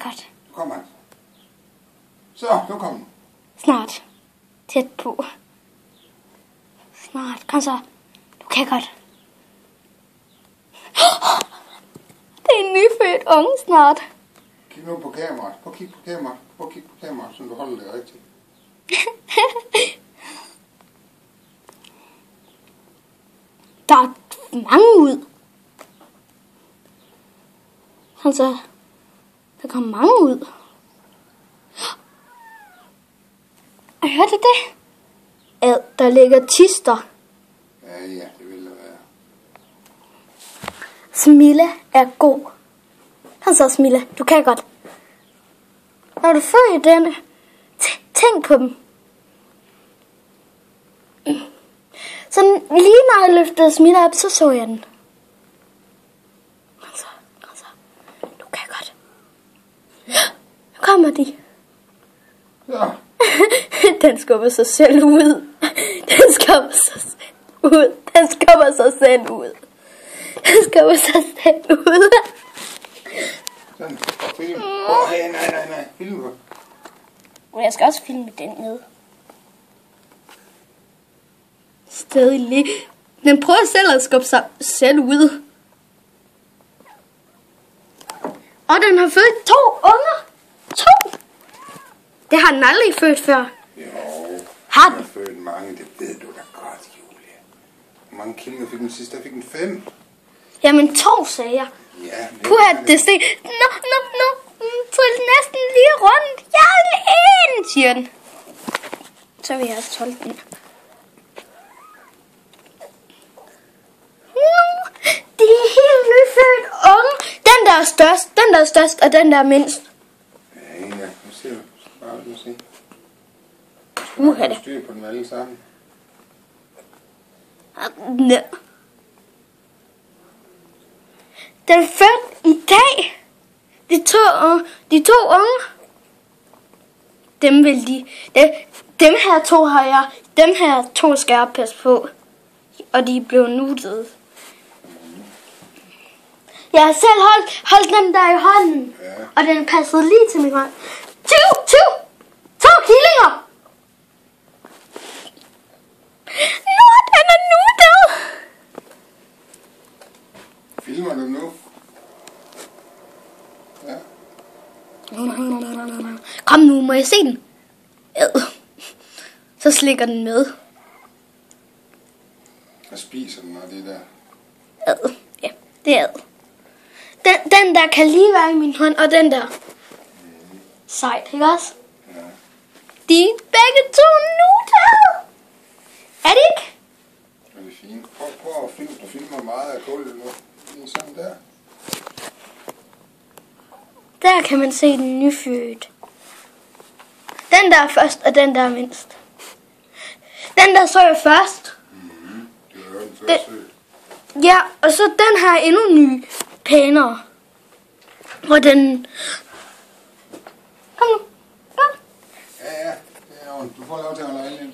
godt. Kom han. Så, nu kom den. Snart. Tæt på. Snart. Kom så. Du kan godt. Det er en nyfødt unge snart. Kig nu på kameraet. Prøv at kigge på kameraet. Prøv at kigge på kameraet, så du holder det rigtigt. Der er mange ud. Altså, der kommer mange ud. Hørte du det? Der ligger tister. Ja, det vil det være. Smilla er god. Kom så, Smilla. Du kan godt. Når du følger denne, tænk på dem. Så lige når jeg løftede Smilla op, så jeg den. Kom så. Du kan godt. Nu kommer de. Ja. Den skubber sig selv ud. Den skubber sig selv ud. Sådan, og film. Nej. Film på. Og jeg skal også filme den med. Stadig lige. Den prøver selv at skubbe sig selv ud. Og den har født 2 unger. 2. Det har den aldrig født før. Jo. Har Den den? har født mange, det ved du da godt, Julia. Hvor mange killinger fik den sidste? Der fik den 5. Jamen 2 sagde jeg. Ja. Puha, det steg. Nå. Trill næsten lige rundt. Jeg er en, siger den. Så vil jeg også 12 den. Det er helt nyfødt unge. Den der er størst, og den der er mindst. Ja, nu ser du. Bare du se. Uha da. Styr på dem alle sammen. Nå. Den er født i dag. De to unge. Dem her 2 har jeg. Dem her 2 skal jeg passe på. Og de er blevet nuttede. Jeg har selv holdt den der i hånden. Ja. Og den passede lige til min hånd. 2 killinger. Nå, den er nuttet. Filmer du nu? Ja. Kom nu, må jeg se den? Så slikker den med. Jeg spiser den, og det der. Ja, det er den der kan lige være i min hånd, og den der. Sejt, ikke også? Ja. De er begge 2 nuttede. Er det ikke? Det er fint. Prøv at filme. Du filmer meget af gulvet nu. Lige sådan der. Der kan man se den nyfødt. Den der er først, og den der er mindst. Den der så jeg først. Det var den første. Ja, og så den her er endnu ny, pænere. Og den... Kom nu. Kom. Ja. Det er ordentligt. Du får lov til at holde øjnene.